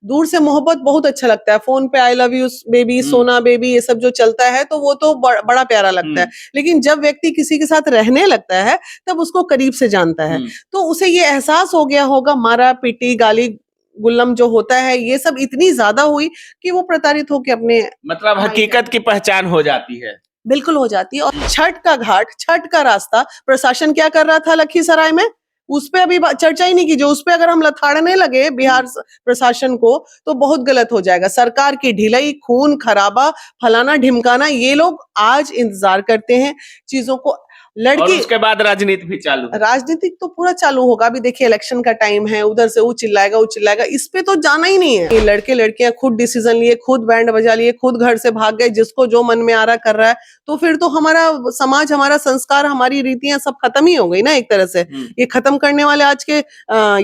दूर से मोहब्बत बहुत अच्छा लगता है, फोन पे आई लव यू बेबी, सोना बेबी, ये सब जो चलता है तो वो तो बड़ा प्यारा लगता है। लेकिन जब व्यक्ति किसी के साथ रहने लगता है तब उसको करीब से जानता है, तो उसे ये एहसास हो गया होगा, मारा पीटी गाली गुल्लम जो होता है ये सब इतनी ज्यादा हुई कि वो प्रताड़ित होकर अपने मतलब हकीकत की पहचान हो जाती है। बिल्कुल हो जाती है। और छठ का घाट, छठ का रास्ता प्रशासन क्या कर रहा था लखीसराय में, उस पे अभी चर्चा ही नहीं की। जो उस पे अगर हम लथाड़ने लगे बिहार प्रशासन को तो बहुत गलत हो जाएगा। सरकार की ढिलाई, खून खराबा, फलाना ढिमकाना, ये लोग आज इंतजार करते हैं चीजों को। और उसके बाद राजनीति भी चालू है। राजनीतिक तो पूरा चालू होगा। अभी देखिए इलेक्शन का टाइम है, उधर से वो चिल्लाएगा, इस पे तो जाना ही नहीं है। ये लड़के लड़कियां खुद डिसीजन लिए, खुद बैंड बजा लिए, खुद घर से भाग गए, जिसको जो मन में आ रहा कर रहा है, तो फिर तो हमारा समाज, हमारा संस्कार, हमारी रीतियां सब खत्म ही हो गई ना एक तरह से। ये खत्म करने वाले आज के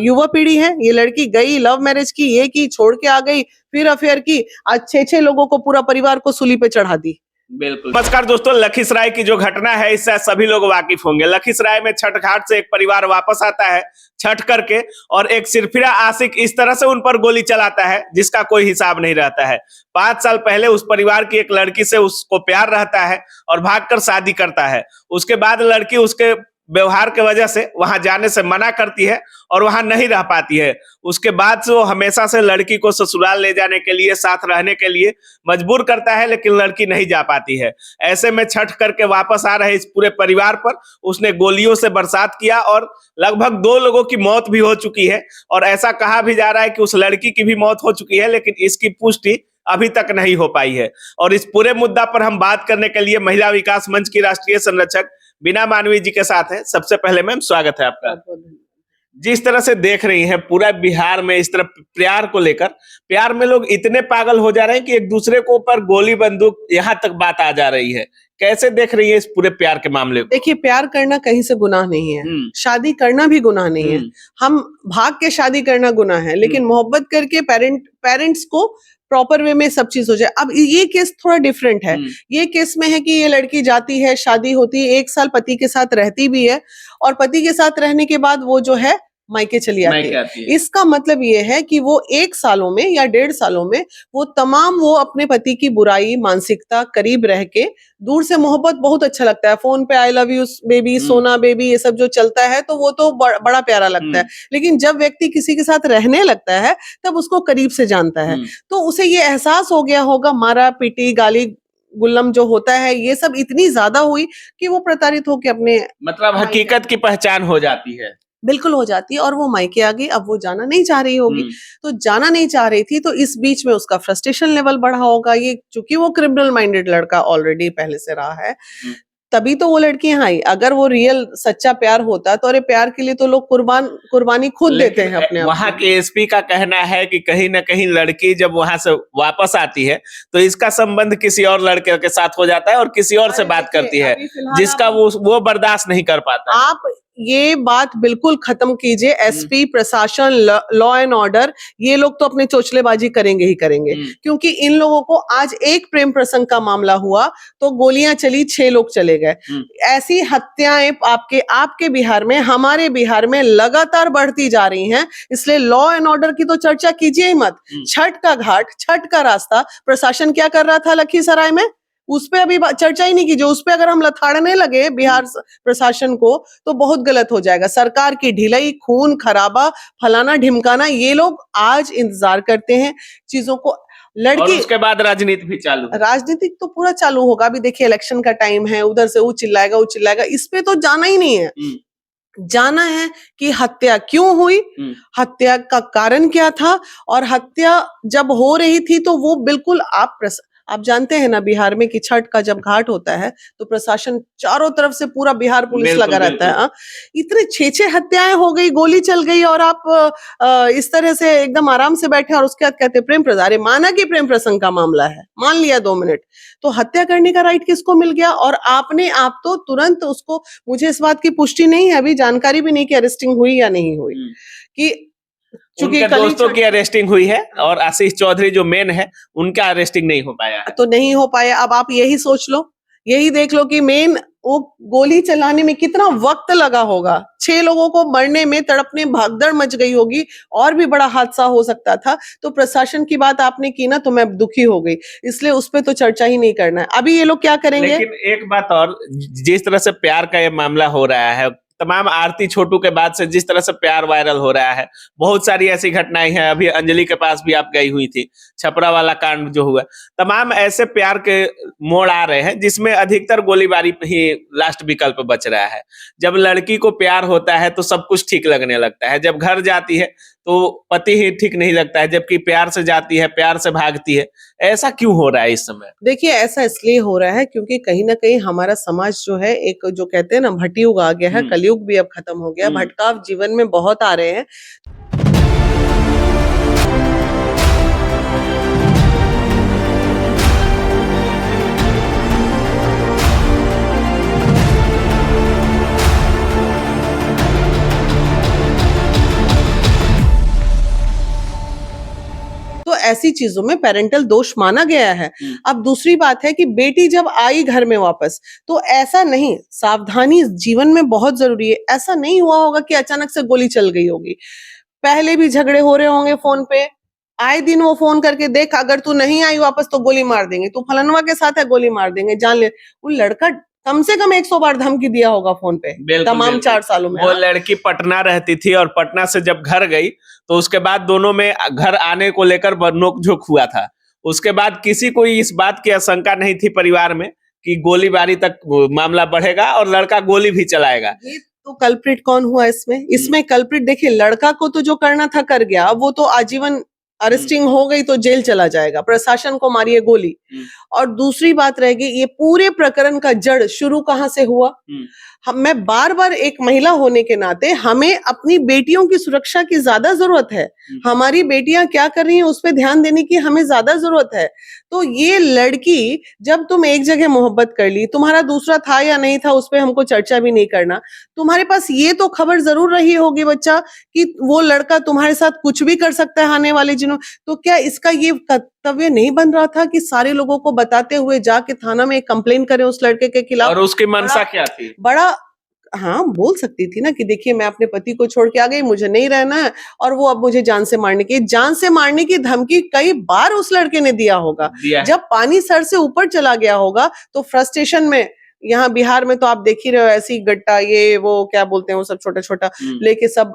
युवा पीढ़ी है। ये लड़की गई, लव मैरिज की, ये की, छोड़ के आ गई, फिर अफेयर की, आज 6-6 लोगों को, पूरा परिवार को सूली पे चढ़ा दी। बिल्कुल। नमस्कार दोस्तों, लखीसराय की जो घटना है इससे सभी लोग वाकिफ होंगे। लखीसराय में छठ घाट से एक परिवार वापस आता है छठ करके, और एक सिरफिरा आशिक इस तरह से उन पर गोली चलाता है जिसका कोई हिसाब नहीं रहता है। 5 साल पहले उस परिवार की एक लड़की से उसको प्यार रहता है और भागकर शादी करता है। उसके बाद लड़की उसके व्यवहार के वजह से वहां जाने से मना करती है और वहां नहीं रह पाती है। उसके बाद से वो हमेशा से लड़की को ससुराल ले जाने के लिए, साथ रहने के लिए मजबूर करता है, लेकिन लड़की नहीं जा पाती है। ऐसे में छठ करके वापस आ रहे इस पूरे परिवार पर उसने गोलियों से बरसात किया और लगभग 2 लोगों की मौत भी हो चुकी है। और ऐसा कहा भी जा रहा है कि उस लड़की की भी मौत हो चुकी है, लेकिन इसकी पुष्टि अभी तक नहीं हो पाई है। और इस पूरे मुद्दा पर हम बात करने के लिए महिला विकास मंच की राष्ट्रीय संरक्षक बीना मानवी जी के साथ हैं। सबसे पहले मैम स्वागत है आपका। जिस तरह से देख रही हैं पूरा बिहार में इस तरह प्यार को लेकर, प्यार में लोग इतने पागल हो जा रहे हैं कि एक दूसरे को ऊपर गोली बंदूक यहाँ तक बात आ जा रही है। कैसे देख रही है इस पूरे प्यार के मामले को? देखिए, प्यार करना कहीं से गुनाह नहीं है, शादी करना भी गुनाह नहीं है। हम भाग के शादी करना गुनाह है, लेकिन मोहब्बत करके पेरेंट्स को प्रॉपर वे में सब चीज हो जाए। अब ये केस थोड़ा डिफरेंट है। ये केस में है कि ये लड़की जाती है, शादी होती है, 1 साल पति के साथ रहती भी है, और पति के साथ रहने के बाद वो जो है मायके चली आती है। इसका मतलब ये है कि वो 1 सालों में या 1.5 सालों में वो अपने पति की बुराई, मानसिकता, करीब रह के, दूर से मोहब्बत बहुत अच्छा लगता है, फोन पे आई लव यू बेबी, सोना बेबी, ये सब जो चलता है तो वो तो बड़ा प्यारा लगता है। लेकिन जब व्यक्ति किसी के साथ रहने लगता है तब उसको करीब से जानता है, तो उसे ये एहसास हो गया होगा, मारा पीटी गाली गुल्लम जो होता है ये सब इतनी ज्यादा हुई कि वो प्रताड़ित होकर अपने, मतलब हकीकत की पहचान हो जाती है। बिल्कुल हो जाती है। और वो मायके आ गई, अब वो जाना नहीं चाह रही होगी। तो जाना नहीं चाह रही थी, तो इस बीच में उसका फ्रस्ट्रेशन लेवल बढ़ा होगा। ये चूंकि वो क्रिमिनल माइंडेड लड़का ऑलरेडी पहले से रहा है, तभी तो वो लड़की यहाँ आई। अगर वो रियल सच्चा प्यार होता तो, अरे प्यार के लिए तो लोग कुर्बानी खुद देते हैं अपने। वहां के एसपी का कहना है कि कहीं ना कहीं लड़की जब वहां से वापस आती है तो इसका संबंध किसी और लड़के के साथ हो जाता है और किसी और से बात करती है, जिसका वो बर्दाश्त नहीं कर पाता। आप ये बात बिल्कुल खत्म कीजिए। एसपी, प्रशासन, लॉ एंड ऑर्डर, ये लोग तो अपने चोचलेबाजी करेंगे ही करेंगे, क्योंकि इन लोगों को आज एक प्रेम प्रसंग का मामला हुआ तो गोलियां चली, 6 लोग चले गए। ऐसी हत्याएं आपके बिहार में, हमारे बिहार में लगातार बढ़ती जा रही हैं। इसलिए लॉ एंड ऑर्डर की तो चर्चा कीजिए ही मत। छठ का घाट, छठ का रास्ता प्रशासन क्या कर रहा था लखीसराय में, उस पे अभी चर्चा ही नहीं की। जो उस पे अगर हम लथाड़ने लगे बिहार प्रशासन को तो बहुत गलत हो जाएगा। सरकार की ढिलाई, खून खराबा, फलाना ढिमकाना, ये लोग आज इंतजार करते हैं चीजों को। और उसके बाद राजनीति भी चालू है। राजनीतिक तो पूरा चालू होगा। अभी देखिए इलेक्शन का टाइम है, उधर से वो चिल्लाएगा, इस पे तो जाना ही नहीं है। जाना है कि हत्या क्यों हुई, हत्या का कारण क्या था, और हत्या जब हो रही थी तो वो बिल्कुल आप जानते हैं ना बिहार में कि छठ का जब घाट होता है तो प्रशासन चारों तरफ से, पूरा बिहार पुलिस लगा रहता है। इतने 6-6 हत्याएं हो गई, गोली चल गई, और आप इस तरह से एकदम आराम से बैठे, और उसके बाद कहते प्रेम प्रसंग। अरे माना कि प्रेम प्रसंग का मामला है, मान लिया 2 मिनट, तो हत्या करने का राइट किसको मिल गया? और आपने आप तो तुरंत उसको, मुझे इस बात की पुष्टि नहीं है, अभी जानकारी भी नहीं कि अरेस्टिंग हुई या नहीं हुई, कि उनके दोस्तों की अरेस्टिंग हुई है और आशीष चौधरी जो मेन है उनका अरेस्टिंग नहीं हो पाया है। तो नहीं हो पाया। अब आप यही सोच लो यही देख लो कि मेन वो गोली चलाने में कितना वक्त लगा होगा, 6 लोगों को मरने में, तड़पने, भागदड़ मच गई होगी, और भी बड़ा हादसा हो सकता था। तो प्रशासन की बात आपने की ना, तो मैं दुखी हो गई, इसलिए उस पे तो चर्चा ही नहीं करना है। अभी ये लोग क्या करेंगे? लेकिन एक बात और, जिस तरह से प्यार का ये मामला हो रहा है, तमाम आरती छोटू के बाद से जिस तरह से प्यार वायरल हो रहा है, बहुत सारी ऐसी घटनाएं हैं। अभी अंजलि के पास भी आप गई हुई थी, छपरा वाला कांड जो हुआ, तमाम ऐसे प्यार के मोड़ आ रहे हैं जिसमें अधिकतर गोलीबारी ही लास्ट विकल्प बच रहा है। जब लड़की को प्यार होता है तो सब कुछ ठीक लगने लगता है, जब घर जाती है तो पति ही ठीक नहीं लगता है, जबकि प्यार से जाती है, प्यार से भागती है। ऐसा क्यों हो रहा है इस समय? देखिए, ऐसा इसलिए हो रहा है क्योंकि कहीं ना कहीं हमारा समाज जो है, एक जो कहते हैं ना भटयुग आ गया है, कलयुग भी अब खत्म हो गया, भटकाव जीवन में बहुत आ रहे हैं। तो ऐसी चीजों में पेरेंटल दोष माना गया है। अब दूसरी बात है कि बेटी जब आई घर में वापस, तो ऐसा नहीं, सावधानी जीवन में बहुत जरूरी है। ऐसा नहीं हुआ होगा कि अचानक से गोली चल गई होगी, पहले भी झगड़े हो रहे होंगे फोन पे, आए दिन वो फोन करके, देख अगर तू नहीं आई वापस तो गोली मार देंगे, तू फलनवा के साथ है गोली मार देंगे, जान ले। वो लड़का कम से कम 100 बार धमकी दिया होगा फोन पे तमाम 4 सालों में। वो लड़की पटना रहती थी और पटना से जब घर गई तो उसके बाद दोनों में घर आने को लेकर नोक-झोंक हुआ था। उसके बाद किसी को इस बात की आशंका नहीं थी परिवार में कि गोलीबारी तक मामला बढ़ेगा और लड़का गोली भी चलाएगा। तो कल्प्रिट कौन हुआ इसमें? इसमें कल्प्रिट देखिए, लड़का को तो जो करना था कर गया, अब वो तो आजीवन अरेस्टिंग हो गई तो जेल चला जाएगा, प्रशासन को मारिए गोली। और दूसरी बात रहेगी, ये पूरे प्रकरण का जड़ शुरू कहां से हुआ? मैं बार बार, एक महिला होने के नाते हमें अपनी बेटियों की सुरक्षा की ज्यादा जरूरत है। हमारी बेटियां क्या कर रही हैं उस पर ध्यान देने की हमें ज्यादा जरूरत है। तो ये लड़की, जब तुम एक जगह मोहब्बत कर ली, तुम्हारा दूसरा था या नहीं था उस पर हमको चर्चा भी नहीं करना, तुम्हारे पास ये तो खबर जरूर रही होगी बच्चा कि वो लड़का तुम्हारे साथ कुछ भी कर सकता है आने वाले दिनों, तो क्या इसका ये कर्तव्य नहीं बन रहा था कि सारे लोगों को बताते हुए जाके थाना में कंप्लेन करें उस लड़के के खिलाफ? और उसकी मंशा क्या थी? बड़ा, हाँ, बोल सकती थी ना कि देखिए मैं अपने पति को छोड़ के आ गई, मुझे नहीं रहना है, और वो अब मुझे जान से मारने की धमकी कई बार उस लड़के ने दिया होगा। जब पानी सर से ऊपर चला गया होगा तो फ्रस्ट्रेशन में, यहाँ बिहार में तो आप देख ही रहे हो, ऐसी गट्टा, ये वो क्या बोलते हैं वो सब छोटा छोटा लेके सब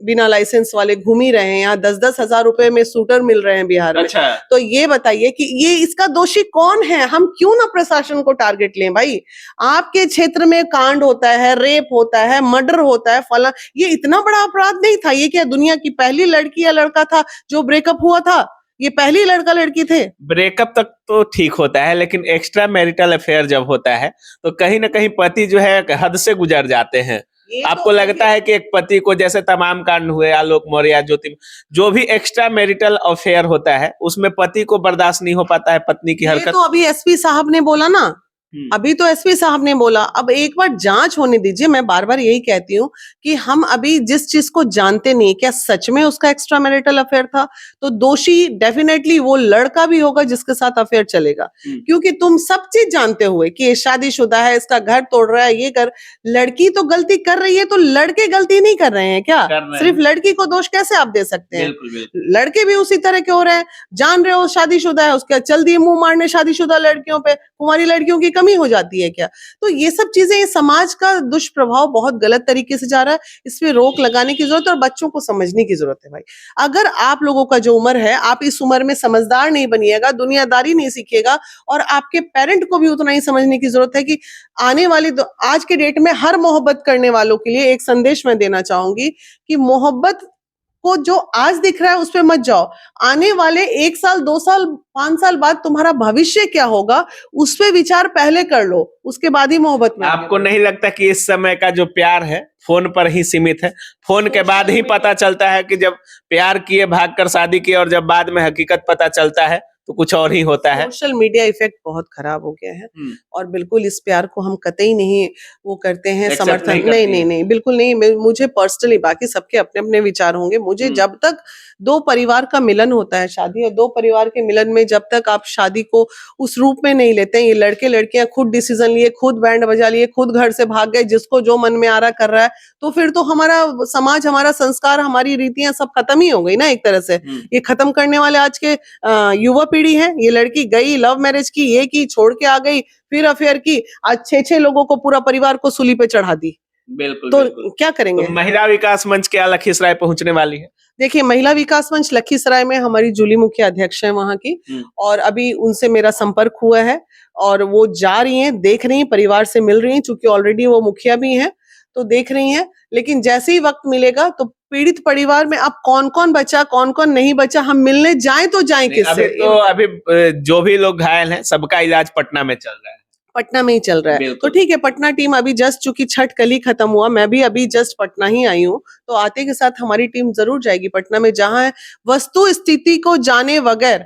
बिना लाइसेंस वाले घूम ही रहे हैं। यहाँ 10-10 हजार रुपए में शूटर मिल रहे हैं बिहार में। अच्छा। तो ये बताइए कि ये इसका दोषी कौन है? हम क्यों ना प्रशासन को टारगेट लें भाई? आपके क्षेत्र में कांड होता है, रेप होता है, मर्डर होता है, फला, ये इतना बड़ा अपराध नहीं था। ये क्या दुनिया की पहली लड़की या लड़का था जो ब्रेकअप हुआ था? ये पहली लड़का लड़की थे? ब्रेकअप तक तो ठीक होता है, लेकिन एक्स्ट्रा मैरिटल अफेयर जब होता है तो कहीं ना कहीं पति जो है हद से गुजर जाते हैं। आपको लगता है कि एक पति को, जैसे तमाम कांड हुए, आलोक मौर्य, ज्योति, जो भी एक्स्ट्रा मैरिटल अफेयर होता है उसमें पति को बर्दाश्त नहीं हो पाता है पत्नी की हरकत? तो अभी एसपी साहब ने बोला ना, अभी तो एसपी साहब ने बोला, अब एक बार जांच होने दीजिए। मैं बार बार यही कहती हूँ कि हम अभी जिस चीज को जानते नहीं, क्या सच में उसका एक्स्ट्रा मैरिटल अफेयर था, तो दोषी डेफिनेटली वो लड़का भी होगा जिसके साथ अफेयर चलेगा। क्योंकि तुम सब चीज जानते हुए कि ये शादीशुदा है, इसका घर तोड़ रहा है, ये कर, लड़की तो गलती कर रही है, तो लड़के गलती नहीं कर रहे हैं क्या? सिर्फ लड़की को दोष कैसे आप दे सकते हैं? लड़के भी उसी तरह के हो रहे हैं। जान रहे हो शादीशुदा है, उसके चल दिए मुंह मारने शादीशुदा लड़कियों पे, कुंवारी लड़कियों की कमी हो जाती है क्या? तो ये सब चीजें, समाज का दुष्प्रभाव बहुत गलत तरीके से जा रहा है, इस पे रोक लगाने की जरूरत है और बच्चों को समझने की जरूरत है भाई। अगर आप लोगों का जो उम्र है, आप इस उम्र में समझदार नहीं बनिएगा, दुनियादारी नहीं सीखिएगा, और आपके पेरेंट को भी उतना ही समझने की जरूरत है कि आने वाली आज के डेट में हर मोहब्बत करने वालों के लिए एक संदेश मैं देना चाहूंगी कि मोहब्बत को जो आज दिख रहा है उस पे मत जाओ। आने वाले 1 साल, 2 साल, 5 साल बाद तुम्हारा भविष्य क्या होगा उस पे विचार पहले कर लो, उसके बाद ही मोहब्बत में। आपको नहीं लगता कि इस समय का जो प्यार है फोन पर ही सीमित है? फोन के बाद ही पता चलता है कि जब प्यार किए, भागकर शादी की, और जब बाद में हकीकत पता चलता है तो कुछ और ही होता है। सोशल मीडिया इफेक्ट बहुत खराब हो गया है और बिल्कुल इस प्यार को हम कतई नहीं वो करते हैं, समर्थन नहीं, बिल्कुल नहीं। मुझे पर्सनली, बाकी सबके अपने अपने विचार होंगे, मुझे जब तक दो परिवार का मिलन होता है शादी, और दो परिवार के मिलन में जब तक आप शादी को उस रूप में नहीं लेते हैं, ये लड़के लड़कियां खुद डिसीजन लिए, खुद बैंड बजा लिए, खुद घर से भाग गए, जिसको जो मन में आ रहा कर रहा है, तो फिर तो हमारा समाज, हमारा संस्कार, हमारी रीतियां सब खत्म ही हो गई ना एक तरह से। ये खत्म करने वाले आज के युवा पीढ़ी है। ये लड़की गई, लव मैरिज की, ये की, छोड़ के आ गई, फिर अफेयर की, आज 6-6 लोगों को, पूरा परिवार को सूली पे चढ़ा दी। बिल्कुल, तो बिल्कुल। क्या करेंगे? तो महिला विकास मंच क्या लखीसराय पहुंचने वाली है? देखिए, महिला विकास मंच लखीसराय में हमारी जूली मुखिया अध्यक्ष है वहां की, और अभी उनसे मेरा संपर्क हुआ है, और वो जा रही हैं, देख रही हैं, परिवार से मिल रही हैं, चूंकि ऑलरेडी वो मुखिया भी हैं, तो देख रही हैं। लेकिन जैसे ही वक्त मिलेगा तो पीड़ित परिवार में अब कौन कौन बचा, कौन कौन नहीं बचा, हम मिलने जाएं तो जाएं किससे? अभी जो भी लोग घायल हैं सबका इलाज पटना में चल रहा है। पटना में ही चल रहा है, तो ठीक है। पटना टीम अभी जस्ट, चूंकि छठ कल ही खत्म हुआ, मैं भी अभी जस्ट पटना ही आई हूँ, तो आते के साथ हमारी टीम जरूर जाएगी पटना में, जहां वस्तु स्थिति को जाने बगैर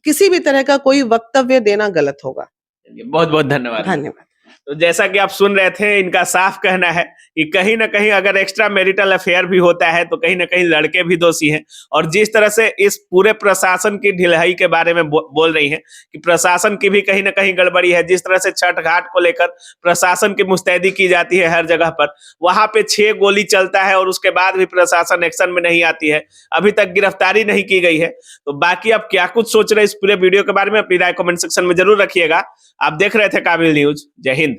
किसी भी तरह का कोई वक्तव्य देना गलत होगा। बहुत बहुत धन्यवाद। धन्यवाद। तो जैसा कि आप सुन रहे थे, इनका साफ कहना है कि कहीं ना कहीं अगर एक्स्ट्रा मैरिटल अफेयर भी होता है तो कहीं ना कहीं लड़के भी दोषी हैं। और जिस तरह से इस पूरे प्रशासन की ढिलाई के बारे में बोल रही हैं कि प्रशासन की भी कहीं ना कहीं गड़बड़ी है, जिस तरह से छठ घाट को लेकर प्रशासन की मुस्तैदी की जाती है हर जगह पर, वहां पे 6 गोली चलता है और उसके बाद भी प्रशासन एक्शन में नहीं आती है, अभी तक गिरफ्तारी नहीं की गई है। तो बाकी आप क्या कुछ सोच रहे हैं इस पूरे वीडियो के बारे में, अपनी राय कमेंट सेक्शन में जरूर रखिएगा। आप देख रहे थे काबिल न्यूज। जय हिंद।